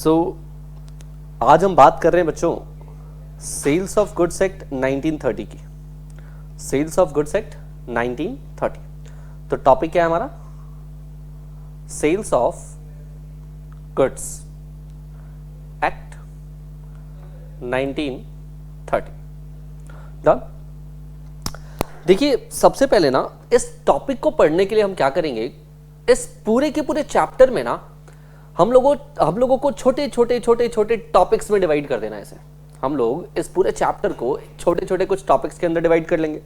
सो आज हम बात कर रहे हैं बच्चों सेल्स ऑफ गुड्स एक्ट 1930 की। Sales of goods act 1930। तो टॉपिक क्या है हमारा? Sales of goods act 1930। Done. देखिए, सबसे पहले ना इस टॉपिक को पढ़ने के लिए हम क्या करेंगे, इस पूरे के पूरे चैप्टर में ना हम लोगों को छोटे छोटे टॉपिक्स में डिवाइड कर देना है। इसे हम लोग इस पूरे चैप्टर को छोटे छोटे कुछ टॉपिक्स के अंदर डिवाइड कर लेंगे,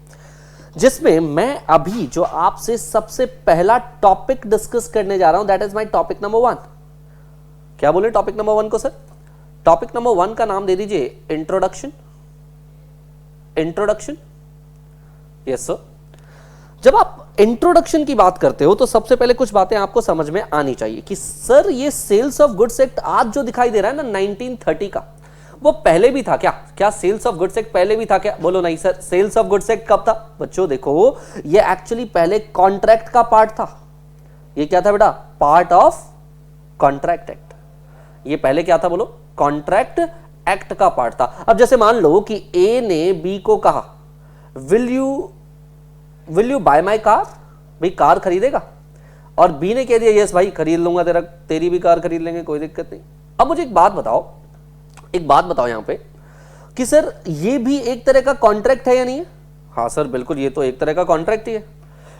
जिसमें मैं अभी जो आपसे सबसे पहला टॉपिक डिस्कस करने जा रहा हूं that is my topic number 1। क्या बोले टॉपिक नंबर 1 को सर? टॉपिक नंबर 1 का नाम दे दीजिए इंट्रोडक्शन। Introduction, yes sir. जब आप इंट्रोडक्शन की बात करते हो तो सबसे पहले कुछ बातें आपको समझ में आनी चाहिए कि सर ये सेल्स ऑफ गुड्स एक्ट आज जो दिखाई दे रहा है ना 1930 का, वो पहले भी था क्या? क्या सेल्स ऑफ गुड्स एक्ट पहले भी था क्या? बोलो नहीं sir. Sales of goods act कब था? बच्चों देखो, ये एक्चुअली पहले कॉन्ट्रैक्ट का पार्ट था। ये क्या था बेटा? Part of contract act. ये पहले क्या था? बोलो, कॉन्ट्रैक्ट एक्ट का पार्ट था। अब जैसे मान लो कि ए ने बी को कहा will you bye my car? भाई कार खरीदेगा? और बी ने कह दिया यस भाई खरीद लूंगा, तेरी भी कार खरीद लेंगे, कोई दिक्कत नहीं। अब मुझे एक बात बताओ यहां पे कि सर ये भी एक तरह का कॉन्ट्रैक्ट है या नहीं है? हाँ सर बिल्कुल, ये तो एक तरह का कॉन्ट्रैक्ट ही है,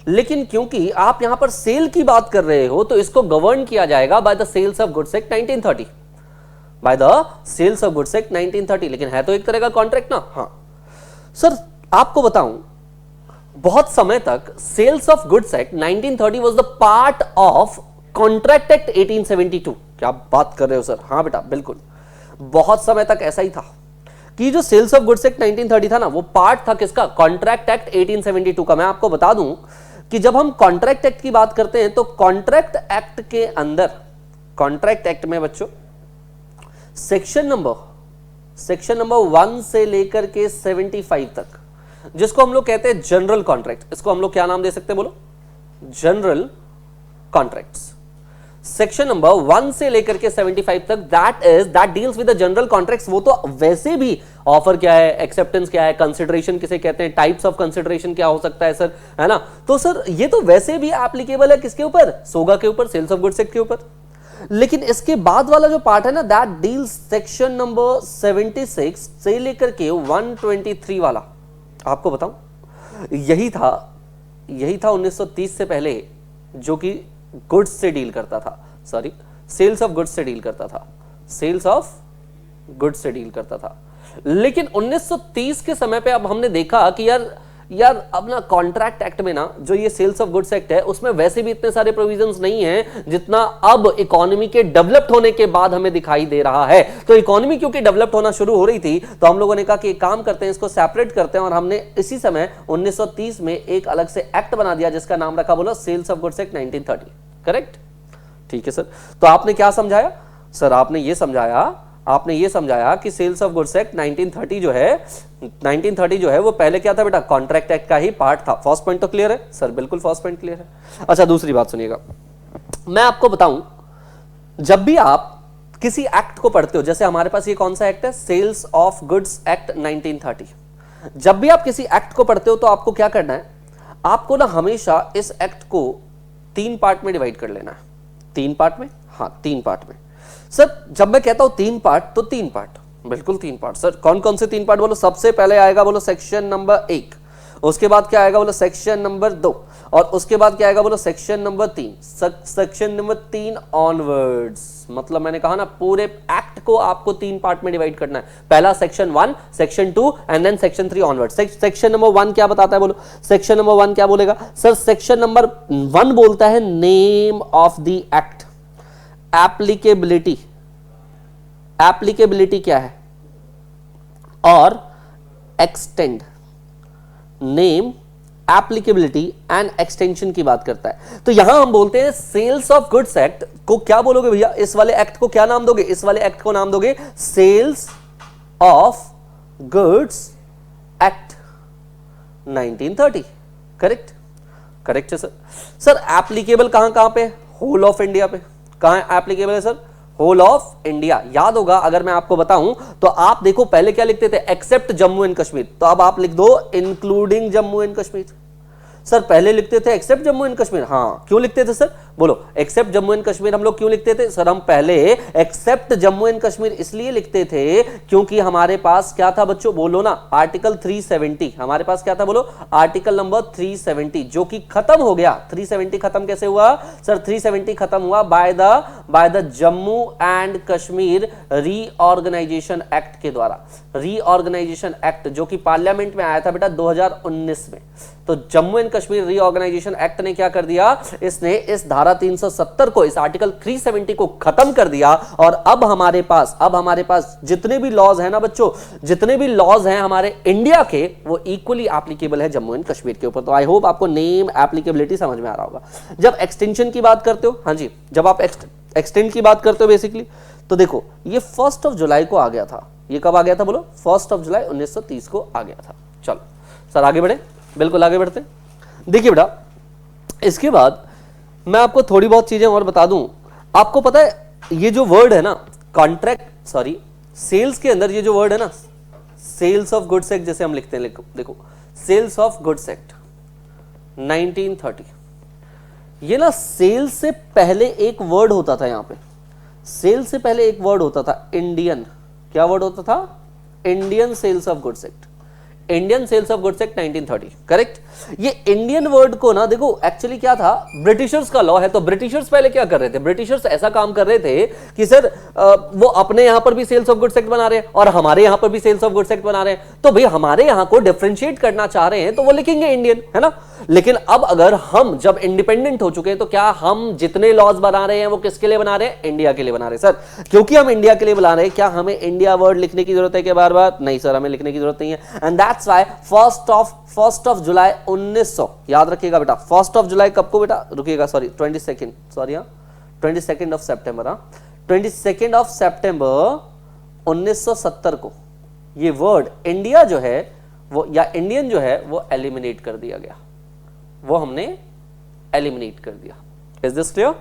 लेकिन क्योंकि आप यहां पर सेल की बात कर रहे हो तो इसको गवर्न किया जाएगा by the sales of goods act 1930। By the sales of goods act 1930, लेकिन है तो एक तरह का कॉन्ट्रैक्ट ना। हाँ सर, आपको बताऊं, बहुत समय तक sales of goods act 1930 was the part of contract act 1872। क्या बात कर रहे हो सर? हाँ बेटा बिल्कुल, बहुत समय तक ऐसा ही था कि जो सेल्स ऑफ गुड्स एक्ट 1930 था ना, वो पार्ट था किसका? कॉन्ट्रैक्ट एक्ट 1872 का। मैं आपको बता दूं कि जब हम कॉन्ट्रैक्ट एक्ट की बात करते हैं तो कॉन्ट्रैक्ट एक्ट के अंदर, कॉन्ट्रैक्ट एक्ट में बच्चों सेक्शन नंबर 1 से लेकर के 75 तक, जिसको हम लोग कहते हैं जनरल कॉन्ट्रैक्ट, इसको हम लोग क्या नाम दे सकते हैं? बोलो, जनरल कॉन्ट्रैक्ट्स। सेक्शन नंबर 1 से लेकर के 75 तक that deals with the general contracts. वो तो वैसे भी ऑफर क्या है, एक्सेप्टेंस क्या है, कंसिडरेशन किसे कहते हैं, टाइप्स ऑफ कंसिडरेशन क्या हो सकता है सर, है ना? तो सर ये तो वैसे भी एप्लीकेबल है किसके ऊपर? सोगा के ऊपर, सेल्स ऑफ गुड्स एक्ट के ऊपर। लेकिन इसके बाद वाला जो पार्ट है ना, दैट डील्स सेक्शन नंबर 76 से लेकर के 123 वाला। आपको बताऊं, यही था 1930 से पहले जो कि गुड्स से डील करता था, सॉरी सेल्स ऑफ गुड्स से डील करता था, सेल्स ऑफ गुड्स से डील करता था। लेकिन 1930 के समय पे अब हमने देखा कि यार अब ना कॉन्ट्रैक्ट एक्ट में ना जो ये सेल्स ऑफ गुड्स एक्ट है उसमें वैसे भी इतने सारे प्रोविजंस नहीं हैं जितना अब इकोनॉमी के डेवलप्ड होने के बाद हमें दिखाई दे रहा है। तो इकोनॉमी क्योंकि डेवलप्ड होना शुरू हो रही थी तो हम लोगों ने कहा कि एक काम करते हैं, इसको सेपरेट करते हैं, और हमने इसी समय 1930 में एक अलग से एक्ट बना दिया जिसका नाम रखा, बोलो, sales of goods act 1930। Correct? ठीक है सर। तो आपने क्या समझाया सर? आपने ये समझाया कि सेल्स ऑफ गुड्स एक्ट 1930 जो है वो पहले क्या था बेटा? कॉन्ट्रैक्ट एक्ट का ही पार्ट था। फर्स्ट पॉइंट तो क्लियर है सर? बिल्कुल फर्स्ट पॉइंट क्लियर है। अच्छा, दूसरी बात सुनिएगा, मैं आपको बताऊं, जब भी आप किसी एक्ट को पढ़ते हो, जैसे हमारे पास ये कौन सा एक्ट है? Sales of goods act 1930। जब भी आप किसी एक्ट को पढ़ते हो तो आपको क्या करना है? आपको ना हमेशा इस एक्ट को 3 पार्ट में डिवाइड कर लेना है। 3 पार्ट में? हाँ 3 पार्ट में। सर जब मैं कहता हूं 3 पार्ट तो 3 पार्ट, बिल्कुल 3 पार्ट। सर कौन कौन से 3 पार्ट? बोलो, सबसे पहले आएगा बोलो सेक्शन नंबर 1, उसके बाद क्या आएगा? बोलो सेक्शन नंबर 2, और उसके बाद क्या आएगा? बोलो section number 3। Section number 3 onwards, मतलब मैंने कहा ना पूरे एक्ट को आपको 3 पार्ट में डिवाइड करना है। पहला section 1, section 2 and then section 3 onwards. Section number 1 क्या बताता है? बोलो, सेक्शन नंबर 1 क्या बोलेगा? सर सेक्शन नंबर 1 बोलता है name of the act, applicability क्या है, और extend, name, applicability and extension की बात करता है। तो यहां हम बोलते हैं सेल्स ऑफ गुड्स एक्ट को क्या बोलोगे भैया? इस वाले एक्ट को क्या नाम दोगे? इस वाले एक्ट को नाम दोगे sales of goods act 1930। Correct? Correct है सर। सर एप्लीकेबल कहां कहां पे? होल ऑफ इंडिया पे। कहां एप्लीकेबल है सर? Whole of India. याद होगा अगर मैं आपको बताऊं तो आप देखो पहले क्या लिखते थे, एक्सेप्ट जम्मू एंड कश्मीर, तो अब आप लिख दो including Jammu and Kashmir. Sir पहले लिखते थे एक्सेप्ट जम्मू एंड कश्मीर, हाँ क्यों लिखते थे सर, बोलो एक्सेप्ट जम्मू एंड कश्मीर हम लोग क्यों लिखते थे सर? हम पहले एक्सेप्ट जम्मू एंड कश्मीर इसलिए लिखते थे क्योंकि हमारे पास क्या था बच्चों, बोलो ना, आर्टिकल 370, हमारे पास क्या था बोलो, आर्टिकल नंबर 370 जो कि खत्म हो गया। 370 खत्म कैसे हुआ सर? 370 खत्म हुआ by the Jammu and Kashmir reorganisation act के द्वारा। रीऑर्गेनाइजेशन एक्ट जो कि पार्लियामेंट में आया था बेटा 2019 में। तो Jammu and Kashmir reorganisation act ने क्या कर दिया, इसने इस धारा 370 को, इस आर्टिकल 370 को खत्म कर दिया। और अब हमारे पास जितने भी लॉज हैं ना बच्चों, जितने भी लॉज हैं हमारे इंडिया के, वो इक्वली एप्लीकेबल है जम्मू एंड कश्मीर के ऊपर। तो आई होप आपको नेम एप्लीकेबिलिटी समझ में आ रहा होगा। जब एक्सटेंशन की बात करते हो, हाँ जी, जब आप एक्सटेंड की बात करते हो बेसिकली, तो देखो ये 1 जुलाई को आ गया था। ये कब आ गया था बोलो? 1 जुलाई 1930 को आ गया था। चलो सर आगे बढ़े, बिल्कुल आगे बढ़ते हैं। देखिए बेटा, इसके बाद मैं आपको थोड़ी बहुत चीजें और बता दूं। आपको पता है ये जो वर्ड है ना, कॉन्ट्रैक्ट सॉरी सेल्स के अंदर ये जो वर्ड है ना, सेल्स ऑफ गुड्स एक्ट जैसे हम लिखते हैं, देखो सेल्स ऑफ गुड्स एक्ट 1930, ये ना सेल्स से पहले एक वर्ड होता था। यहां पे सेल्स से पहले एक वर्ड होता था इंडियन, क्या वर्ड होता था? Indian sales of goods act, Indian sales of goods act 1930, correct. ये इंडियन वर्ड को ना देखो एक्चुअली क्या था, ब्रिटिशर्स का लॉ है। तो ब्रिटिशर्स पहले क्या कर रहे थे, ब्रिटिशर्स ऐसा काम कर रहे थे कि सर वो अपने यहां पर भी सेल्स ऑफ गुड्स एक्ट बना रहे हैं और हमारे यहां पर भी सेल्स ऑफ गुड्स एक्ट बना रहे हैं। तो भाई हमारे यहां को डिफरेंशिएट करना चाह रहे हैं तो वो लिखेंगे इंडियन, है ना। लेकिन अब अगर हम जब इंडिपेंडेंट हो चुके हैं तो क्या हम जितने लॉज बना रहे हैं वो किसके लिए बना रहे हैं? इंडिया के लिए बना रहे हैं सर। क्योंकि हम इंडिया के लिए बना रहे हैं, क्या हमें इंडिया वर्ड लिखने की जरूरत है क्या बार बार? नहीं सर, हमें लिखने की जरूरत नहीं है। एंड दैट्स व्हाई 1 जुलाई 1900, याद रखिएगा बेटा 1 जुलाई कब को बेटा, रुकिएगा सॉरी 22 सॉरी हाँ 22 सितंबर, हाँ 22 सितंबर 1970 को ये वर्ड इंडिया जो है वो, या इंडियन जो है वो एलिमिनेट कर दिया गया, वो हमने एलिमिनेट कर दिया। Is this clear?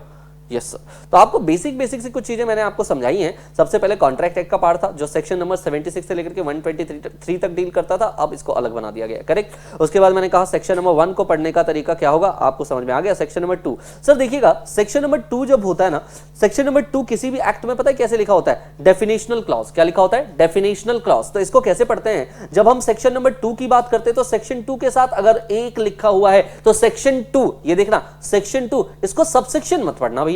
Yes sir. तो आपको बेसिक से कुछ चीजें मैंने आपको समझाई हैं। सबसे पहले कॉन्ट्रैक्ट एक्ट का पार्ट था जो सेक्शन नंबर 76 से लेकर के 123 तक डील करता था, अब इसको अलग बना दिया गया, करेक्ट। उसके बाद मैंने कहा सेक्शन नंबर 1 को पढ़ने का तरीका क्या होगा, आपको समझ में आ गया। सेक्शन नंबर 2, सर देखिएगा सेक्शन नंबर 2 जब होता है ना, सेक्शन नंबर 2 किसी भी एक्ट में पता है कैसे लिखा होता है? Definitional clause. क्या लिखा होता है? Definitional clause. तो इसको कैसे पढ़ते हैं, जब हम सेक्शन नंबर 2 की बात करते हैं तो सेक्शन 2 के साथ अगर एक लिखा हुआ है तो सेक्शन 2, ये देखना सेक्शन 2, इसको सबसेक्शन मत पढ़ना भैया,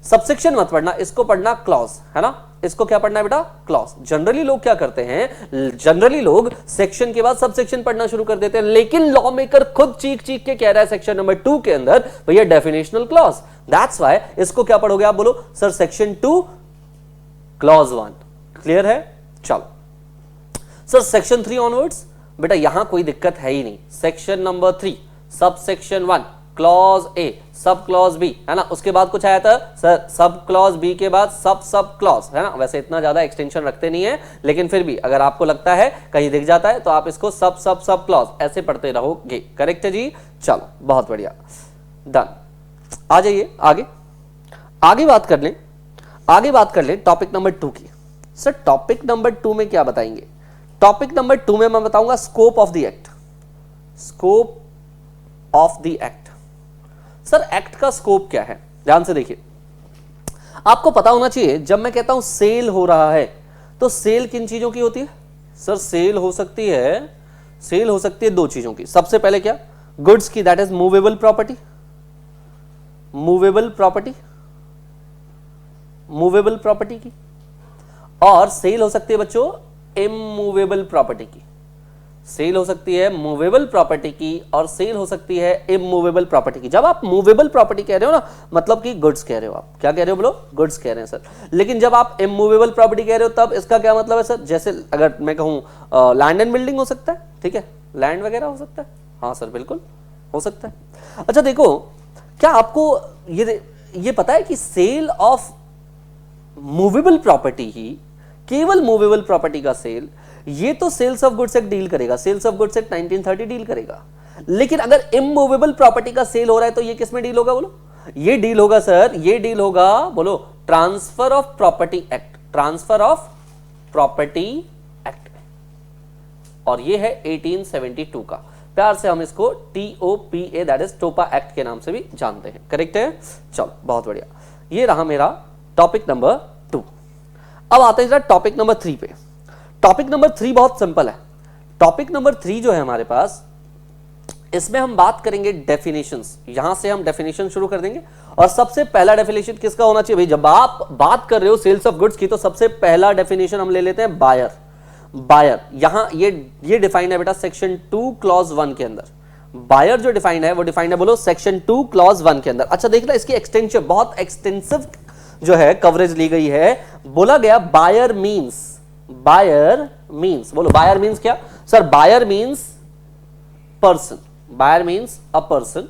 सबसेक्शन मत पढ़ना, इसको पढ़ना क्लॉज, है ना। इसको क्या पढ़ना है बेटा? क्लॉज। जनरली लोग क्या करते हैं, जनरली लोग सेक्शन के बाद सबसेक्शन पढ़ना शुरू कर देते हैं, लेकिन लॉ मेकर खुद चीख के कह रहा है सेक्शन नंबर 2 के अंदर भैया डेफिनेशनल क्लॉज। दैट्स व्हाई इसको क्या पढ़ोगे आप, बोलो सर सेक्शन 2 क्लॉज 1। क्लियर है? चलो सर सेक्शन 3 ऑनवर्ड्स, बेटा यहां कोई दिक्कत है ही नहीं। Section number 3 sub section 1 clause A, sub clause B, है ना। उसके बाद कुछ आया था सर सब क्लॉज बी के बाद सब क्लॉज, है ना। वैसे इतना ज्यादा एक्सटेंशन रखते नहीं है, लेकिन फिर भी अगर आपको लगता है कहीं दिख जाता है तो आप इसको सब क्लॉज ऐसे पढ़ते रहोगे, करेक्ट है जी। चलो बहुत बढ़िया, डन। आ जाइए आगे बात कर लें टॉपिक नंबर 2 की। सर टॉपिक नंबर 2 में क्या बताएंगे? टॉपिक नंबर 2 में मैं बताऊंगा scope of the act. Scope of the act, sir act का स्कोप क्या है? ध्यान से देखिए, आपको पता होना चाहिए जब मैं कहता हूं सेल हो रहा है तो सेल किन चीजों की होती है? सर सेल हो सकती है 2 चीजों की। सबसे पहले क्या? गुड्स की, that is movable property, movable property की। और सेल हो सकती है बच्चों इमूवेबल प्रॉपर्टी की। सेल हो सकती है मूवेबल प्रॉपर्टी की और सेल हो सकती है इमूवेबल प्रॉपर्टी की। जब आप मूवेबल प्रॉपर्टी कह रहे हो ना, मतलब कि गुड्स कह रहे हो आप। क्या कह रहे हो बोलो? गुड्स कह रहे हैं सर। लेकिन जब आप इमूवेबल प्रॉपर्टी कह रहे हो तब इसका क्या मतलब है सर? जैसे अगर मैं कहूं लैंड एंड बिल्डिंग हो सकता है, ठीक है, लैंड वगैरह हो सकता है। हाँ सर बिल्कुल हो सकता है। अच्छा देखो, क्या आपको ये पता है कि सेल ऑफ मूवेबल प्रॉपर्टी ही, केवल मूवेबल प्रॉपर्टी का सेल, ये तो sales of goods act deal करेगा, sales of goods act 1930 deal करेगा। लेकिन अगर इमूवेबल प्रॉपर्टी का सेल हो रहा है तो ये किस में डील होगा बोलो? ये डील होगा सर, ये डील होगा बोलो transfer of property act, transfer of property act, और ये है 1872 का। प्यार से हम इसको TOPA दैट इज टोपा एक्ट के नाम से भी जानते हैं। करेक्ट है? चलो बहुत बढ़िया, ये रहा मेरा टॉपिक नंबर 2। अब आते हैं टॉपिक नंबर 3 पे। टॉपिक नंबर 3 बहुत सिंपल है। टॉपिक नंबर 3 जो है हमारे पास, इसमें हम बात करेंगे डेफिनेशंस। यहां से हम डेफिनेशन शुरू कर देंगे, और सबसे पहला डेफिनेशन किसका होना चाहिए भाई? जब आप बात कर रहे हो सेल्स ऑफ गुड्स की, तो सबसे पहला डेफिनेशन हम ले लेते हैं बायर। बायर यहां ये डिफाइंड है बेटा सेक्शन 2 क्लॉज 1 के अंदर। बायर जो डिफाइंड है वो डिफाइंड है, बोलो, सेक्शन 2 क्लॉज 1 के अंदर। अच्छा देखना, इसकी एक्सटेंशन बहुत एक्सटेंसिव जो है कवरेज ली गई है। बोला गया बायर मींस, बायर मींस, बोलो बायर मींस क्या sir? Buyer means person, buyer means a person.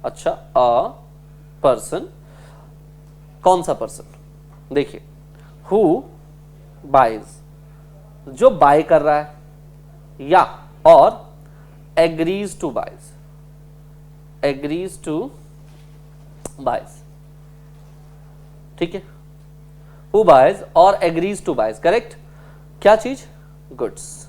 अच्छा, अ पर्सन, कौन सा पर्सन? देखिए, हु बाइज, जो बाय कर रहा है, या or agrees to buys, agrees to buys, ठीक है? Who buys or agrees to buys, correct? क्या चीज? Goods.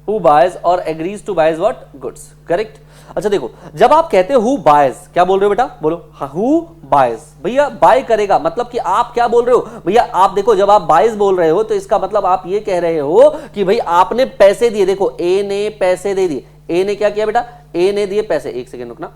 Who buys or agrees to buys what? Goods, correct? अच्छा देखो, जब आप कहते हो हु बाइज, क्या बोल रहे हो बेटा? बोलो, हु बाइज, भैया बाय करेगा, मतलब कि आप क्या बोल रहे हो भैया? आप देखो, जब आप बाइज बोल रहे हो तो इसका मतलब आप ये कह रहे हो कि भाई आपने पैसे दिए। देखो, ए ने पैसे दे दिए। ए ने क्या किया बेटा? ए ने दिए पैसे। एक सेकेंड रुकना,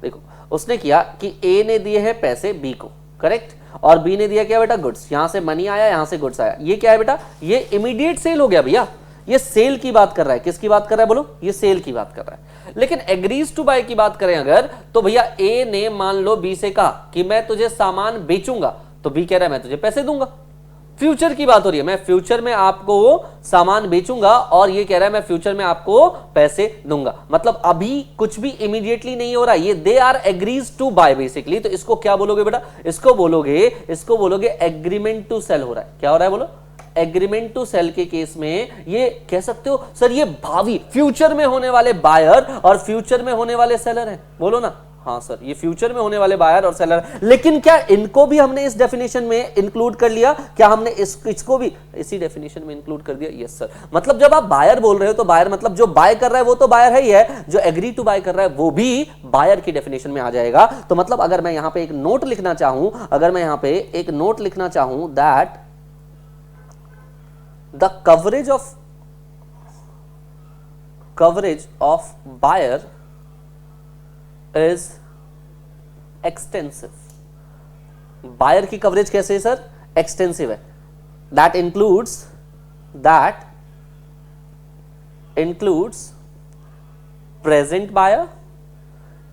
देखो उसने किया कि ए ने दिए हैं पैसे बी को, करेक्ट? और बी ने दिया क्या बेटा? गुड्स। यहां से मनी आया, यहां से गुड्स आया। ये क्या है बेटा? ये इमीडिएट सेल हो गया भैया। ये सेल की बात कर रहा है। किसकी बात कर रहा है? बोलो, ये सेल की बात कर रहा है। लेकिन एग्रीज टू बाय की बात करें अगर, तो भैया ए ने मान लो बी से कहा कि मैं तुझे सामान बेचूंगा, तो बी कह रहा है मैं तुझे पैसे दूंगा। फ्यूचर की बात हो रही है, मैं फ्यूचर में आपको सामान बेचूंगा, और ये कह रहा है मैं फ्यूचर में आपको पैसे दूंगा। मतलब अभी कुछ भी इमीडिएटली नहीं हो रहा, ये they are agrees to buy basically. तो इसको क्या बोलोगे बेटा? इसको बोलोगे एग्रीमेंट टू सेल हो रहा है। क्या हो रहा है? बोलो, एग्रीमेंट टू सेल के केस में ये कह सकते हो सर ये भावी फ्यूचर में होने वाले बायर और फ्यूचर में होने वाले सेलर हैं। बोलो ना, हाँ सर ये फ्यूचर में होने वाले बायर और सेलर। लेकिन क्या इनको भी हमने इस डेफिनेशन में इंक्लूड कर लिया? क्या हमने इसको भी इसी डेफिनेशन में इंक्लूड कर दिया? Yes sir. मतलब जब आप बायर बोल रहे हो तो बायर मतलब जो बाय कर रहा है वो तो बायर है ही है, जो एग्री टू बाय कर रहा है वो भी बायर की डेफिनेशन में आ जाएगा। तो मतलब अगर मैं यहां पे एक नोट लिखना चाहूं, that the coverage of buyer is extensive। Buyer की कवरेज कैसे है सर? एक्सटेंसिव है। that includes present buyer.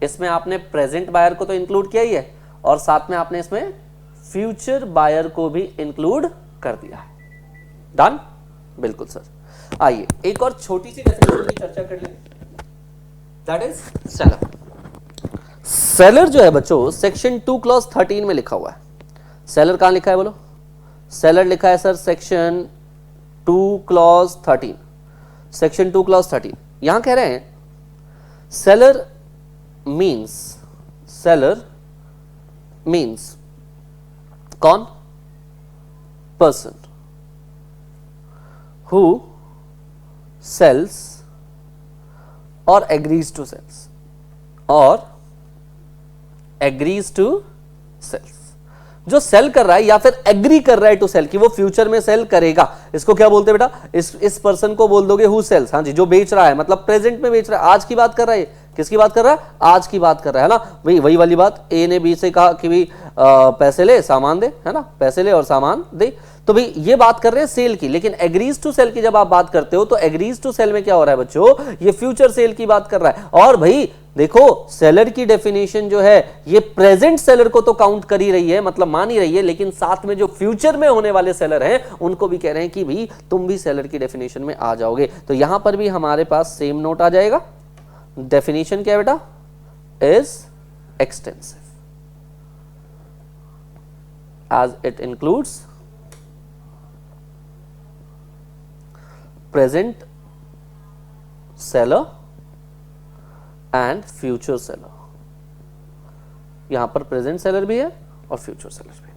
इसमें आपने प्रेजेंट बायर को तो इंक्लूड किया ही है, और साथ में आपने इसमें फ्यूचर बायर को भी इंक्लूड कर दिया है। डन? बिल्कुल सर। आइए एक और छोटी सी डेफिनेशन की चर्चा कर लें, दैट इज सेलर। सेलर जो है बच्चों सेक्शन 2 क्लॉज 13 में लिखा हुआ है। सेलर कहां लिखा है? बोलो, सेलर लिखा है sir section 2 clause 13। Section 2 clause 13 यहां कह रहे हैं सेलर मीन्स कौन? Person who sells or agrees to sells और agrees to sells। जो सेल कर रहा है या फिर एग्री कर रहा है टू सेल कि वो फ्यूचर में सेल करेगा, इसको क्या बोलते हैं बेटा? इस पर्सन को बोल दोगे हु सेल्स। हाँ जी, जो बेच रहा है, मतलब प्रेजेंट में बेच रहा है, आज की बात कर रहा है। किसकी बात कर रहा है? आज की बात कर रहा है ना भाई। वही वाली बात, ए ने बी से कहा कि भाई पैसे ले सामान दे, है ना? पैसे ले और सामान दे। तो भाई ये बात कर रहे हैं सेल की। लेकिन एग्रीज टू सेल की जब आप बात करते हो तो एग्रीज टू सेल में क्या हो रहा है बच्चों? ये फ्यूचर सेल की बात कर रहा है। और भाई देखो, सेलर की डेफिनेशन जो है ये प्रेजेंट सेलर को तो काउंट कर ही रही है, मतलब मान ही रही है, लेकिन साथ में जो फ्यूचर में होने वाले सेलर हैं उनको भी कह रहे हैं कि भाई तुम भी सेलर की डेफिनेशन में आ जाओगे। तो यहां पर भी हमारे पास सेम नोट आ जाएगा। डेफिनेशन क्या है बेटा? Is extensive as it includes present seller and future seller। यहां पर प्रेजेंट सेलर भी है और फ्यूचर सेलर्स भी।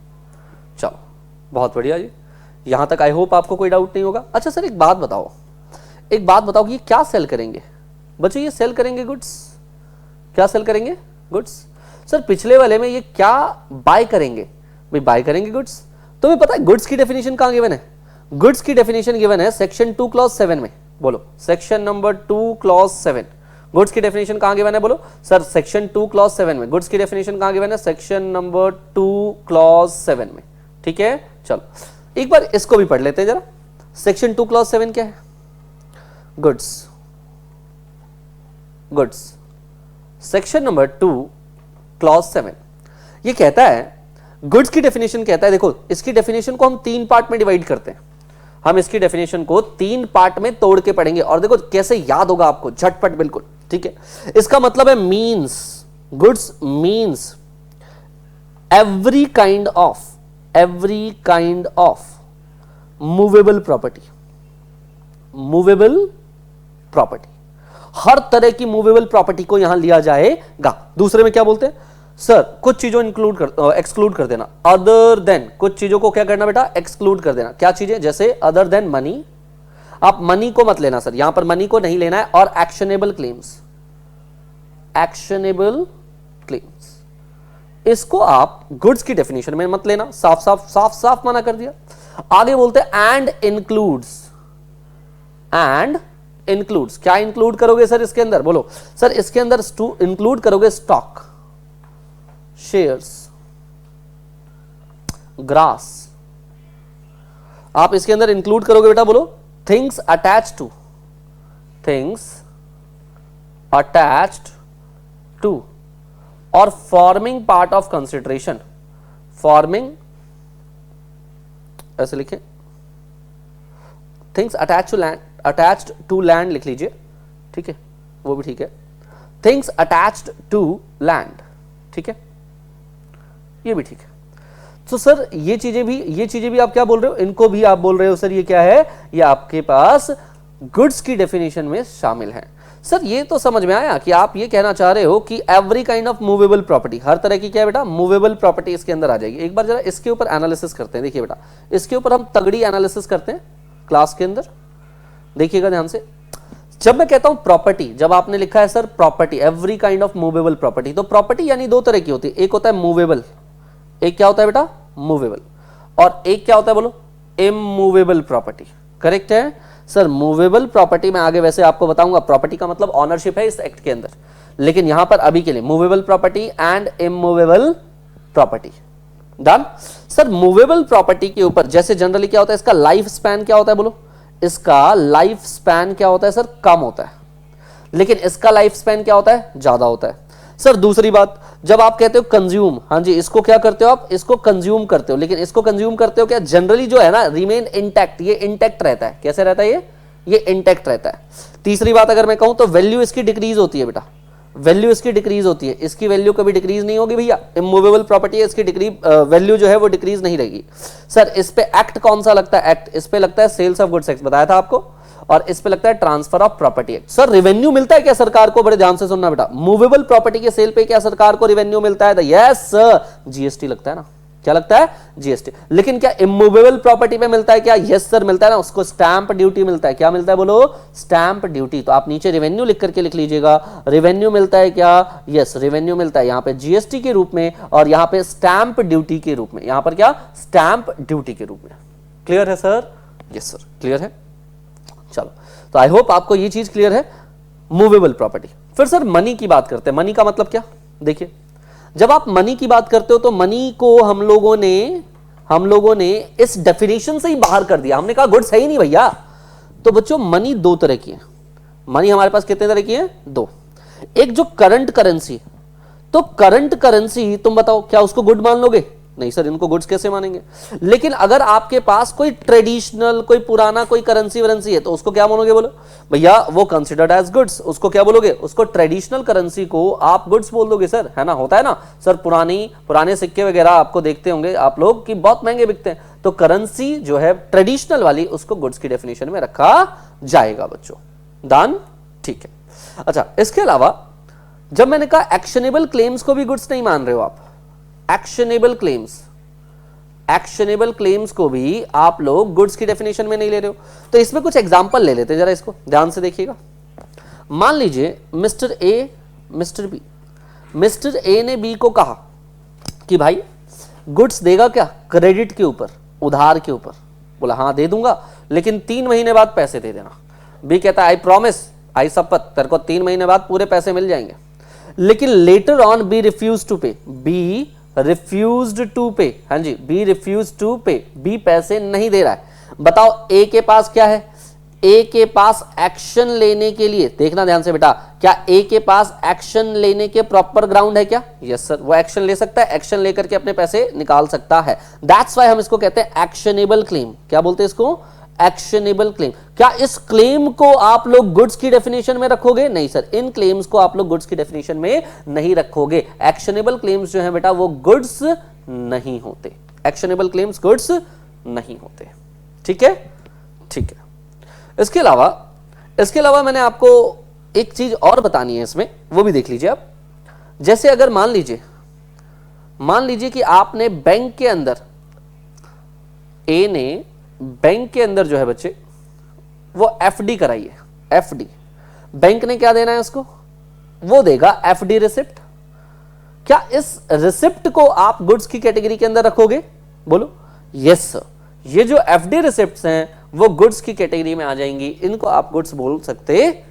चलो बहुत बढ़िया जी, यहां तक आई होप आपको कोई डाउट नहीं होगा। अच्छा सर एक बात बताओ कि ये क्या सेल करेंगे बच्चों? ये सेल करेंगे गुड्स। क्या सेल करेंगे? गुड्स। सर पिछले वाले में ये क्या बाय करेंगे? भाई बाय करेंगे गुड्स। तुम्हें पता है गुड्स की डेफिनेशन कहां गिवन है? गुड्स की डेफिनेशन गिवन है सेक्शन 2 क्लॉज 7 में। बोलो सेक्शन नंबर 2 क्लॉज 7 गुड्स की डेफिनेशन कहां गिवन है? बोलो सर सेक्शन 2 क्लॉज 7 में गुड्स की डेफिनेशन कहां गिवन है? सेक्शन नंबर 2 क्लॉज 7 में। ठीक है, चलो एक बार इसको भी पढ़ लेते हैं जरा। सेक्शन 2 क्लॉज 7 क्या है? गुड्स सेक्शन नंबर 2 क्लॉज 7 ये कहता है, गुड्स की डेफिनेशन कहता है, देखो इसकी डेफिनेशन को हम 3 पार्ट में डिवाइड करते हैं। हम इसकी डेफिनेशन को 3 पार्ट में तोड़ के पढ़ेंगे और देखो कैसे याद होगा आपको झटपट बिल्कुल। ठीक है, इसका मतलब है means, goods means every kind of movable property. हर तरह की मूवेबल प्रॉपर्टी को यहां लिया जाएगा। दूसरे में क्या बोलते हैं सर? कुछ चीजों एक्सक्लूड कर देना, अदर देन। कुछ चीजों को क्या करना बेटा? एक्सक्लूड कर देना। क्या चीजें? जैसे अदर देन मनी। आप मनी को मत लेना सर, यहां पर मनी को नहीं लेना है। और एक्शनेबल क्लेम्स, इसको आप गुड्स की डेफिनेशन में मत लेना। साफ मना कर दिया। आगे बोलते हैं एंड इंक्लूड्स। क्या इंक्लूड करोगे सर इसके अंदर? बोलो सर इसके अंदर इंक्लूड करोगे स्टॉक, शेयर्स, ग्रास। आप इसके अंदर इंक्लूड करोगे बेटा, बोलो थिंग्स अटैच्ड टू और forming part of consideration. Forming ऐसे लिखें, थिंग्स अटैच्ड टू लैंड लिख लीजिए। ठीक है, वो भी ठीक है। थिंग्स अटैच्ड टू लैंड, ठीक है, ये भी ठीक है। तो सर ये चीजें भी आप क्या बोल रहे हो? इनको भी आप बोल रहे हो सर ये क्या है? ये आपके पास गुड्स की डेफिनेशन में शामिल है। सर ये तो समझ में आया कि आप ये कहना चाह रहे हो कि every kind of movable property, हर तरह की क्या है बेटा? मूवेबल प्रॉपर्टी इसके अंदर आ जाएगी। एक बार जरा इसके ऊपर एनालिसिस करते हैं। देखिए बेटा, इसके ऊपर हम तगड़ी एनालिसिस करते हैं क्लास के अंदर। देखिएगा ध्यान से। जब मैं कहता हूं प्रॉपर्टी, जब आपने लिखा है sir property, every kind of movable property, तो प्रॉपर्टी यानी 2 तरह की होती है। एक होता है मूवेबल, एक क्या होता है बेटा? मूवेबल। और एक क्या होता है? बोलो इमूवेबल प्रॉपर्टी। करेक्ट है सर। मूवेबल प्रॉपर्टी में आगे वैसे आपको बताऊंगा, प्रॉपर्टी का मतलब ऑनरशिप है इस एक्ट के अंदर, लेकिन यहां पर अभी के लिए movable property and immovable property. Done sir. Movable property के ऊपर जैसे जनरली क्या होता है, इसका लाइफ स्पैन क्या होता है? बोलो इसका लाइफ स्पैन क्या होता है सर? कम होता है। लेकिन इसका लाइफ स्पैन क्या होता है? ज्यादा होता है। सर दूसरी बात, जब आप कहते हो कंज्यूम, हाँ जी, इसको क्या करते हो आप? इसको कंज्यूम करते हो, लेकिन इसको कंज्यूम करते हो क्या? जनरली जो है ना, रिमेन इंटैक्ट, ये इंटैक्ट रहता है। कैसे रहता है? ये इंटैक्ट रहता है। तीसरी बात अगर मैं कहूं तो वैल्यू इसकी डिक्रीज होती है बेटा, वैल्यू इसकी डिक्रीज होती है। इसकी वैल्यू कभी डिक्रीज नहीं होगी भैया, इमूवेबल प्रॉपर्टी है, इसकी वैल्यू जो है वो डिक्रीज नहीं रहेगी। सर इस पे एक्ट कौन सा लगता है? एक्ट इस पे लगता है सेल्स ऑफ गुड्स एक्ट, बताया था आपको। और इस पे लगता है transfer of property act. Sir revenue मिलता है क्या सरकार को? बड़े ध्यान से सुनना बेटा, मूवेबल प्रॉपर्टी के सेल पे क्या सरकार को रेवेन्यू मिलता है? यस सर, जीएसटी लगता है ना। क्या लगता है? जीएसटी। लेकिन क्या इमूवेबल प्रॉपर्टी पे मिलता है क्या? यस सर मिलता है ना, उसको स्टैंप ड्यूटी मिलता है। क्या मिलता है? बोलो स्टैंप ड्यूटी। तो आप नीचे रेवेन्यू लिख करके लिख लीजिएगा, रेवेन्यू मिलता है क्या? यस रेवेन्यू मिलता है, यहां पे जीएसटी के रूप में और यहां पे स्टैंप ड्यूटी के रूप में। यहां पर क्या? स्टैंप ड्यूटी के रूप में। क्लियर है सर? यस सर क्लियर है। चलो तो आई होप आपको ये चीज क्लियर है, मूवेबल प्रॉपर्टी। फिर सर मनी की बात करते हैं। मनी का मतलब क्या? देखिए जब आप मनी की बात करते हो तो मनी को हम लोगों ने इस डेफिनेशन से ही बाहर कर दिया। हमने कहा गुड्स है ही नहीं भैया। तो बच्चों मनी 2 तरह की है। मनी हमारे पास कितने तरह की है? 2। एक जो करंट करेंसी, तो करंट करेंसी तुम बताओ क्या उसको गुड मान लोगे? नहीं सर, इनको गुड्स कैसे मानेंगे? लेकिन अगर आपके पास कोई ट्रेडिशनल, कोई पुराना कोई करेंसी वरेंसी है तो उसको क्या मानोगे? बोलो भैया वो कंसिडर्ड एज गुड्स। उसको क्या बोलोगे? उसको ट्रेडिशनल करेंसी को आप गुड्स बोल दोगे सर, है ना? होता है ना सर, पुराने सिक्के वगैरह आपको देखते होंगे आप लोग कि बहुत महंगे बिकते हैं। तो करेंसी जो है ट्रेडिशनल वाली, उसको गुड्स की डेफिनेशन में रखा जाएगा बच्चों। डन, ठीक है। अच्छा इसके अलावा जब मैंने कहा एक्शनेबल क्लेम्स को भी गुड्स नहीं मान रहे हो आप, एक्शनेबल क्लेम्स, एक्शनेबल क्लेम्स को भी आप लोग गुड्स की डेफिनेशन में नहीं ले रहे हो। तो इसमें कुछ एग्जांपल ले लेते हैं, जरा इसको ध्यान से देखिएगा। मान लीजिए mister A, mister B, mister A ने बी को कहा कि भाई गुड्स देगा क्या, क्रेडिट के ऊपर, उधार के ऊपर। बोला हाँ दे दूंगा, लेकिन 3 महीने बाद पैसे दे देना। बी कहता है आई प्रॉमिस, आई शपथ, तेरे को 3 महीने बाद पूरे पैसे मिल जाएंगे। लेकिन later on B refuse to pay, B refused to pay, हाँ जी B refuse to pay, B पैसे नहीं दे रहा है। बताओ ए के पास क्या है, ए के पास एक्शन लेने के लिए, देखना ध्यान से बेटा, क्या ए के पास एक्शन लेने के प्रॉपर ग्राउंड है क्या? यस सर, वो एक्शन ले सकता है, एक्शन लेकर के अपने पैसे निकाल सकता है। दैट्स व्हाई हम इसको कहते हैं एक्शनेबल क्लेम। क्या बोलते हैं इसको? Actionable claim. क्या इस क्लेम को आप लोग गुड्स की डेफिनेशन में रखोगे? नहीं सर, इन क्लेम्स को आप लोग गुड्स की डेफिनेशन में नहीं रखोगे। एक्शनेबल क्लेम्स जो है बेटा वो गुड्स नहीं होते, एक्शनेबल क्लेम्स गुड्स नहीं होते। ठीक है, ठीक है। इसके अलावा मैंने आपको एक चीज और बतानी है इसमें, वो भी देख लीजिए आप। जैसे अगर मान लीजिए कि आपने बैंक के अंदर, ए ने बैंक के अंदर जो है बच्चे वो एफडी कराई है, एफडी। बैंक ने क्या देना है उसको? वो देगा एफडी रिसिप्ट। क्या इस रिसिप्ट को आप गुड्स की कैटेगरी के अंदर रखोगे? बोलो यस सर, ये जो एफडी रिसिप्ट्स हैं वो गुड्स की कैटेगरी में आ जाएंगी, इनको आप गुड्स बोल सकते